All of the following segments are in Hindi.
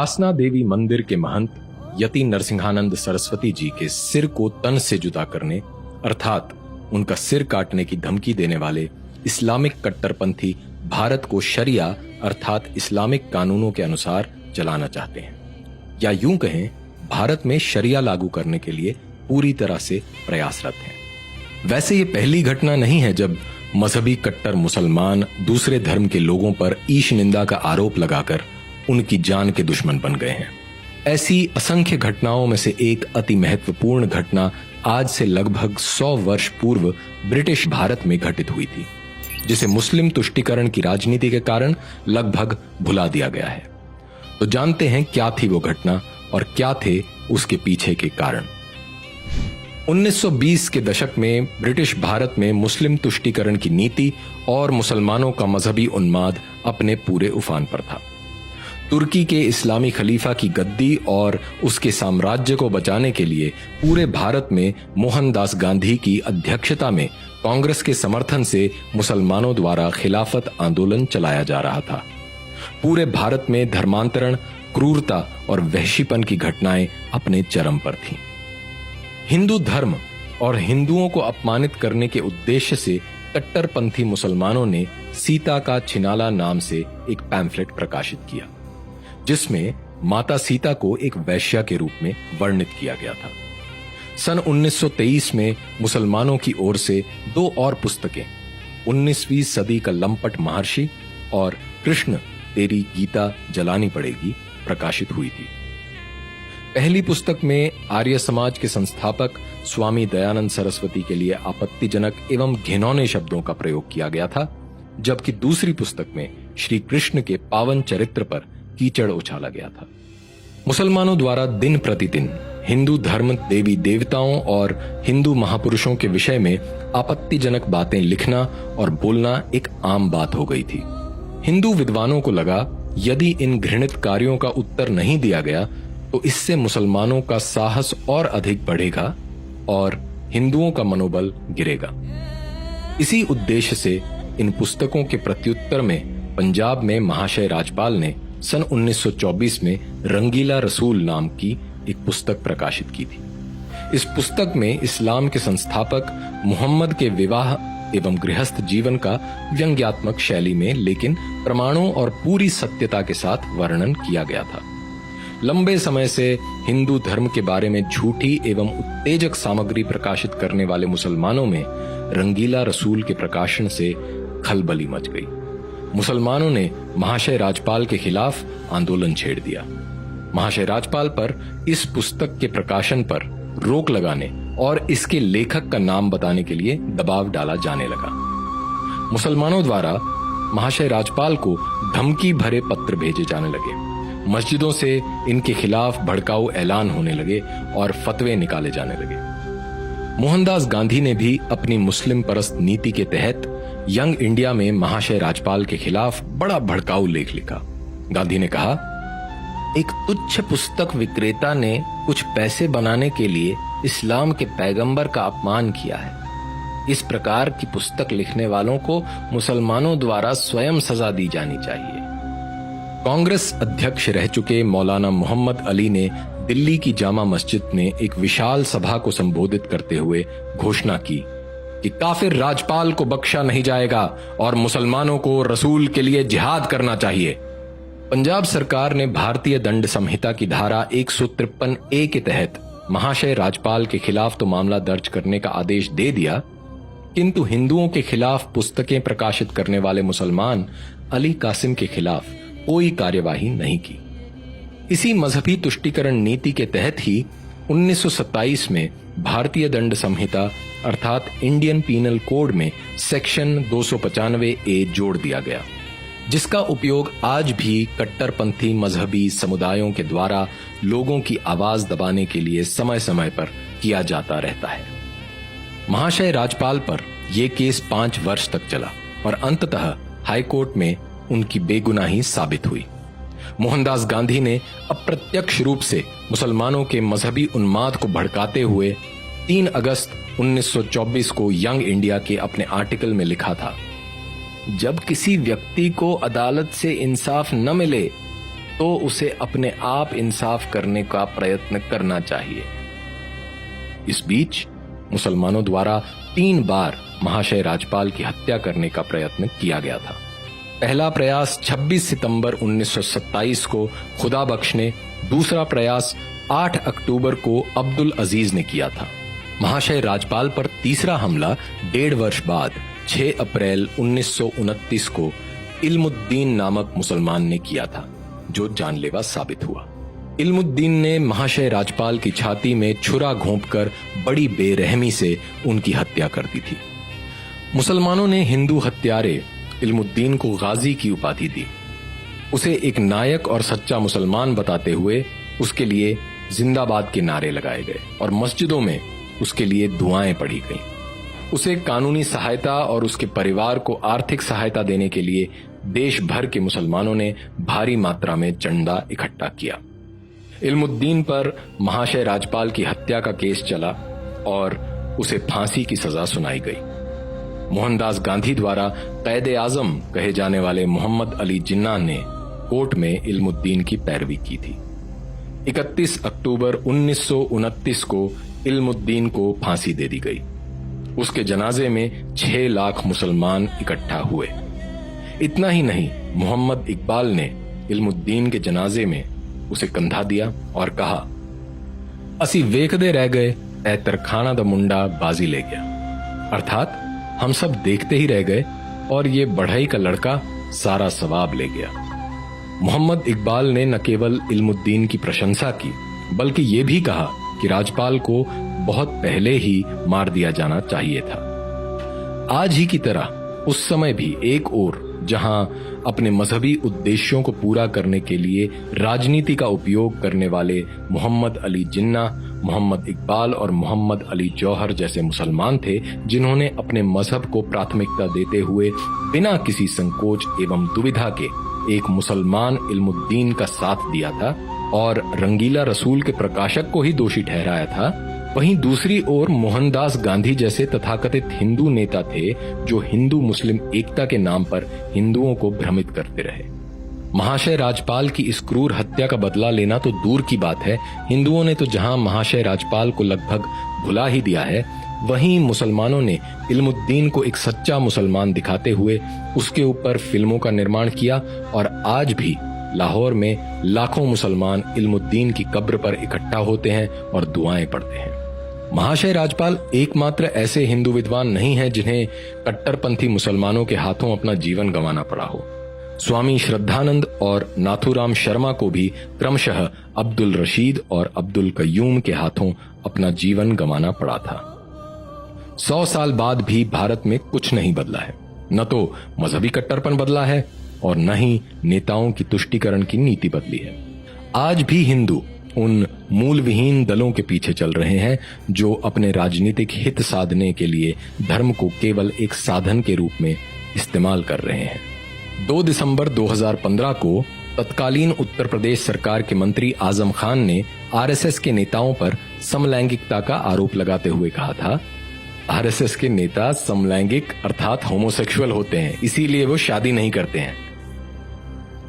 वासना देवी मंदिर के महंत यति नरसिंहानंद सरस्वती जी के सिर को तन से जुदा करने अर्थात उनका सिर काटने की धमकी देने वाले इस्लामिक कट्टरपंथी भारत को शरिया अर्थात इस्लामिक कानूनों के अनुसार चलाना चाहते हैं, या यूं कहें भारत में शरिया लागू करने के लिए पूरी तरह से प्रयासरत हैं। वैसे ये पहली घटना नहीं है जब मजहबी कट्टर मुसलमान दूसरे धर्म के लोगों पर ईश निंदा का आरोप लगाकर उनकी जान के दुश्मन बन गए हैं। ऐसी असंख्य घटनाओं में से एक अति महत्वपूर्ण घटना आज से लगभग 100 वर्ष पूर्व ब्रिटिश भारत में घटित हुई थी, जिसे मुस्लिम तुष्टीकरण की राजनीति के कारण लगभग भुला दिया गया है। तो जानते हैं क्या थी वो घटना और क्या थे उसके पीछे के कारण। 1920 के दशक में ब्रिटिश भारत में मुस्लिम तुष्टीकरण की नीति और मुसलमानों का मजहबी उन्माद अपने पूरे उफान पर था। तुर्की के इस्लामी खलीफा की गद्दी और उसके साम्राज्य को बचाने के लिए पूरे भारत में मोहनदास गांधी की अध्यक्षता में कांग्रेस के समर्थन से मुसलमानों द्वारा खिलाफत आंदोलन चलाया जा रहा था। पूरे भारत में धर्मांतरण, क्रूरता और वहशीपन की घटनाएं अपने चरम पर थीं। हिंदू धर्म और हिंदुओं को अपमानित करने के उद्देश्य से कट्टरपंथी मुसलमानों ने सीता का छिनाला नाम से एक पैम्फलेट प्रकाशित किया, जिसमें माता सीता को एक वैश्या के रूप में वर्णित किया गया था। सन 1923 में मुसलमानों की ओर से 2 और पुस्तकें 19वीं सदी का लंपट महर्षि और कृष्ण तेरी गीता जलानी पड़ेगी प्रकाशित हुई थी। पहली पुस्तक में आर्य समाज के संस्थापक स्वामी दयानंद सरस्वती के लिए आपत्तिजनक एवं घिनौने शब्दों का प्रयोग किया गया था, जबकि दूसरी पुस्तक में श्री कृष्ण के पावन चरित्र पर कीचड़ उछाला गया था। मुसलमानों द्वारा दिन प्रतिदिन हिंदू धर्म, देवी देवताओं और हिंदू महापुरुषों के विषय में आपत्तिजनक बातें लिखना और बोलना एक आम बात हो गई थी। हिंदू विद्वानों को लगा यदि इन घृणित कार्यों का उत्तर नहीं दिया गया तो इससे मुसलमानों का साहस और अधिक बढ़ेगा और हिंदुओं का मनोबल गिरेगा। इसी उद्देश्य से इन पुस्तकों के प्रत्युत्तर में पंजाब में महाशय राजपाल ने सन 1924 में रंगीला रसूल नाम की एक पुस्तक प्रकाशित की थी। इस पुस्तक में इस्लाम के संस्थापक मुहम्मद के विवाह एवं गृहस्थ जीवन का व्यंग्यात्मक शैली में लेकिन प्रमाणों और पूरी सत्यता के साथ वर्णन किया गया था। लंबे समय से हिंदू धर्म के बारे में झूठी एवं उत्तेजक सामग्री प्रकाशित करने वाले मुसलमानों में रंगीला रसूल के प्रकाशन से खलबली मच गई। मुसलमानों ने महाशय राजपाल के खिलाफ आंदोलन छेड़ दिया। महाशय राजपाल पर इस पुस्तक के प्रकाशन पर रोक लगाने और इसके लेखक का नाम बताने के लिए दबाव डाला जाने लगा। मुसलमानों द्वारा महाशय राजपाल को धमकी भरे पत्र भेजे जाने लगे। मस्जिदों से इनके खिलाफ भड़काऊ ऐलान होने लगे और फतवे निकाले जाने लगे। मोहनदास गांधी ने भी अपनी मुस्लिम परस्त नीति के तहत यंग इंडिया में महाशय राजपाल के खिलाफ बड़ा भड़काऊ लेख लिखा। गांधी ने कहा, एक तुच्छ पुस्तक विक्रेता ने कुछ पैसे बनाने के लिए इस्लाम के पैगंबर का अपमान किया है। इस प्रकार की पुस्तक लिखने वालों को मुसलमानों द्वारा स्वयं सजा दी जानी चाहिए। कांग्रेस अध्यक्ष रह चुके मौलाना मोहम्मद अली ने दिल्ली की जामा मस्जिद में एक विशाल सभा को संबोधित करते हुए घोषणा की कि काफिर राजपाल को बख्शा नहीं जाएगा और मुसलमानों को रसूल के लिए जिहाद करना चाहिए। पंजाब सरकार ने भारतीय दंड संहिता की धारा 153A के तहत महाशय राजपाल के खिलाफ तो मामला दर्ज करने का आदेश दे दिया, किंतु हिंदुओं के खिलाफ पुस्तकें प्रकाशित करने वाले मुसलमान अली कासिम के खिलाफ कोई कार्यवाही नहीं की। इसी मजहबी तुष्टीकरण नीति के तहत ही 1927 में भारतीय दंड संहिता अर्थात इंडियन पीनल कोड में सेक्शन 295A जोड़ दिया गया, जिसका उपयोग आज भी कट्टरपंथी मजहबी समुदायों के द्वारा लोगों की आवाज दबाने के लिए समय समय पर किया जाता रहता है। महाशय राजपाल पर यह केस 5 वर्ष तक चला और अंततः हाईकोर्ट में उनकी बेगुनाही साबित हुई। मोहनदास गांधी ने अप्रत्यक्ष रूप से मुसलमानों के मजहबी उन्माद को भड़काते हुए 3 अगस्त 1924 को यंग इंडिया के अपने आर्टिकल में लिखा था, जब किसी व्यक्ति को अदालत से इंसाफ न मिले तो उसे अपने आप इंसाफ करने का प्रयत्न करना चाहिए। इस बीच मुसलमानों द्वारा 3 बार महाशय राजपाल की हत्या करने का प्रयत्न किया गया था। पहला प्रयास 26 सितंबर 1927 को खुदा बख्श ने, दूसरा प्रयास 8 अक्टूबर को अब्दुल अजीज ने किया था। महाशय राजपाल पर तीसरा हमला 1.5 वर्ष बाद 6 अप्रैल 1929 को इल्मुद्दीन नामक मुसलमान ने किया था, जो जानलेवा साबित हुआ। इल्मुद्दीन ने महाशय राजपाल की छाती में छुरा घोंपकर बड़ी बेरहमी से उनकी हत्या कर दी थी। मुसलमानों ने हिंदू हत्यारे इल्मुद्दीन को गाजी की उपाधि दी। उसे एक नायक और सच्चा मुसलमान बताते हुए उसके लिए जिंदाबाद के नारे लगाए गए और मस्जिदों में उसके लिए दुआएं पढ़ी गईं। उसे कानूनी सहायता और उसके परिवार को आर्थिक सहायता देने के लिए देश भर के मुसलमानों ने भारी मात्रा में चंदा इकट्ठा किया। इल्मुद्दीन पर महाशय राजपाल की हत्या का केस चला और उसे फांसी की सजा सुनाई गई। मोहनदास गांधी द्वारा कैद आजम कहे जाने वाले मोहम्मद अली जिन्ना ने कोर्ट में इल्मुद्दीन की पैरवी की थी। 31 अक्टूबर 1929 को इल्मुद्दीन को फांसी दे दी गई। उसके जनाजे में 6 लाख मुसलमान इकट्ठा हुए। इतना ही नहीं, मोहम्मद इकबाल ने इल्मुद्दीन के जनाजे में उसे कंधा दिया और कहा, असी वेखदे रह गए ऐ तरखाना दा मुंडा बाजी ले गया। अर्थात हम सब देखते ही रह गए और ये बढ़ई का लड़का सारा सवाब ले गया। मोहम्मद इकबाल ने न केवल इल्मुद्दीन की प्रशंसा की, बल्कि ये भी कहा कि राजपाल को बहुत पहले ही मार दिया जाना चाहिए था। आज ही की तरह उस समय भी एक ओर जहां अपने मजहबी उद्देश्यों को पूरा करने के लिए राजनीति का उपयोग करने वाले मोहम्मद अली जिन्ना, मोहम्मद इकबाल और मोहम्मद अली जौहर जैसे मुसलमान थे, जिन्होंने अपने मजहब को प्राथमिकता देते हुए बिना किसी संकोच एवं दुविधा के एक मुसलमान इल्मुद्दीन का साथ दिया था और रंगीला रसूल के प्रकाशक को ही दोषी ठहराया था, वहीं दूसरी ओर मोहनदास गांधी जैसे तथाकथित हिंदू नेता थे जो हिंदू मुस्लिम एकता के नाम पर हिंदुओं को भ्रमित करते रहे। महाशय राजपाल की इस क्रूर हत्या का बदला लेना तो दूर की बात है, हिंदुओं ने तो जहां महाशय राजपाल को लगभग भुला ही दिया है, वहीं मुसलमानों ने इल्मुद्दीन को एक सच्चा मुसलमान दिखाते हुए उसके ऊपर फिल्मों का निर्माण किया और आज भी लाहौर में लाखों मुसलमान इल्मुद्दीन की कब्र पर इकट्ठा होते हैं और दुआएं पढ़ते हैं। महाशय राजपाल एकमात्र ऐसे हिंदू विद्वान नहीं हैं जिन्हें कट्टरपंथी मुसलमानों के हाथों अपना जीवन गंवाना पड़ा हो। स्वामी श्रद्धानंद और नाथूराम शर्मा को भी क्रमशः अब्दुल रशीद और अब्दुल कय्यूम के हाथों अपना जीवन गंवाना पड़ा था। 100 साल बाद भी भारत में कुछ नहीं बदला है। न तो मजहबी कट्टरपन बदला है और न ही नेताओं की तुष्टीकरण की नीति बदली है। आज भी हिंदू उन मूल विहीन दलों के पीछे चल रहे हैं जो अपने राजनीतिक हित साधने के लिए धर्म को केवल एक साधन के रूप में इस्तेमाल कर रहे हैं। 2 दिसंबर 2015 को तत्कालीन उत्तर प्रदेश सरकार के मंत्री आजम खान ने आरएसएस के नेताओं पर समलैंगिकता का आरोप लगाते हुए कहा था, आरएसएस के नेता समलैंगिक अर्थात होमोसेक्सुअल होते हैं, इसीलिए वो शादी नहीं करते हैं।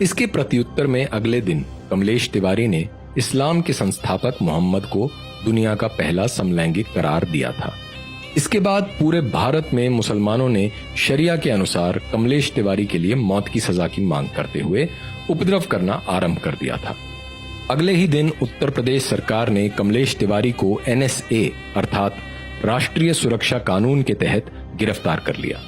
इसके प्रत्युत्तर में अगले दिन कमलेश तिवारी ने इस्लाम के संस्थापक मोहम्मद को दुनिया का पहला समलैंगिक करार दिया था। इसके बाद पूरे भारत में मुसलमानों ने शरिया के अनुसार कमलेश तिवारी के लिए मौत की सजा की मांग करते हुए उपद्रव करना आरंभ कर दिया था। अगले ही दिन उत्तर प्रदेश सरकार ने कमलेश तिवारी को NSA अर्थात राष्ट्रीय सुरक्षा कानून के तहत गिरफ्तार कर लिया।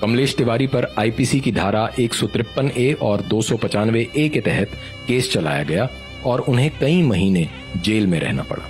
कमलेश तिवारी पर IPC की धारा 153A और 295A के तहत केस चलाया गया और उन्हें कई महीने जेल में रहना पड़ा।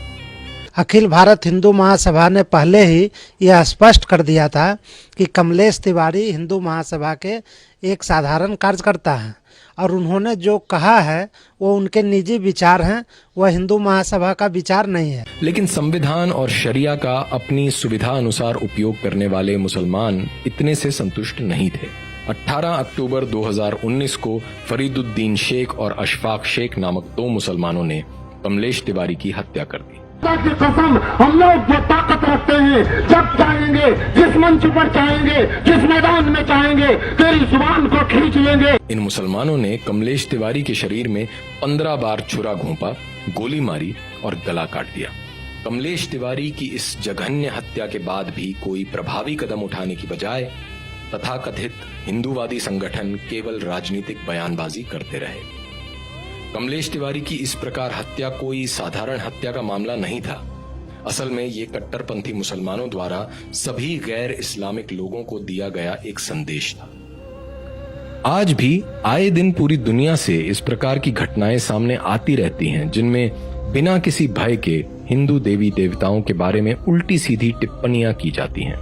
अखिल भारत हिंदू महासभा ने पहले ही यह स्पष्ट कर दिया था कि कमलेश तिवारी हिंदू महासभा के एक साधारण कार्यकर्ता हैं और उन्होंने जो कहा है वो उनके निजी विचार हैं, वह हिंदू महासभा का विचार नहीं है। लेकिन संविधान और शरिया का अपनी सुविधा अनुसार उपयोग करने वाले मुसलमान इतने से संतुष्ट नहीं थे। 18 अक्टूबर 2019 को फरीदुद्दीन शेख और अशफाक शेख नामक 2 मुसलमानों ने कमलेश तिवारी की हत्या कर दी। की कसम, हम लोग जो ताकत रखते हैं, जब चाहेंगे जिस मंच पर चाहेंगे, जिस मैदान में चाहेंगे, तेरी जुबान को खींच लेंगे। इन मुसलमानों ने कमलेश तिवारी के शरीर में 15 बार छुरा घोंपा, गोली मारी और गला काट दिया। कमलेश तिवारी की इस जघन्य हत्या के बाद भी कोई प्रभावी कदम उठाने की बजाय तथाकथित हिंदूवादी संगठन केवल राजनीतिक बयानबाजी करते रहे। कमलेश तिवारी की इस प्रकार हत्या कोई साधारण हत्या का मामला नहीं था। असल में ये कट्टरपंथी मुसलमानों द्वारा सभी गैर इस्लामिक लोगों को दिया गया एक संदेश था। आज भी आए दिन पूरी दुनिया से इस प्रकार की घटनाएं सामने आती रहती हैं, जिनमें बिना किसी भय के हिंदू देवी देवताओं के बारे में उल्टी सीधी टिप्पणियां की जाती हैं।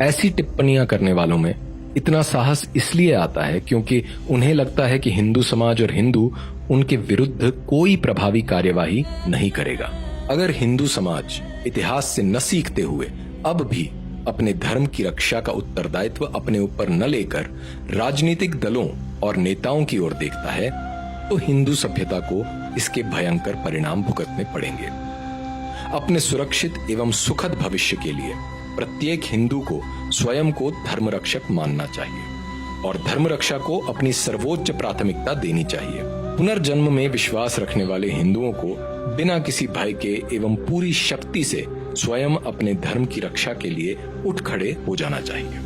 ऐसी टिप्पणियां करने वालों में इतना साहस इसलिए आता है क्योंकि उन्हें लगता है कि हिंदू समाज और हिंदू उनके विरुद्ध कोई प्रभावी कार्यवाही नहीं करेगा। अगर हिंदू समाज इतिहास से न सीखते हुए अब भी अपने धर्म की रक्षा का उत्तरदायित्व अपने ऊपर न लेकर राजनीतिक दलों और नेताओं की ओर देखता है, तो हिंदू सभ्यता को इसके भयंकर परिणाम भुगतने पड़ेंगे। अपने सुरक्षित एवं सुखद भविष्य के लिए प्रत्येक हिंदू को स्वयं को धर्म रक्षक मानना चाहिए और धर्म रक्षा को अपनी सर्वोच्च प्राथमिकता देनी चाहिए। पुनर्जन्म में विश्वास रखने वाले हिंदुओं को बिना किसी भय के एवं पूरी शक्ति से स्वयं अपने धर्म की रक्षा के लिए उठ खड़े हो जाना चाहिए।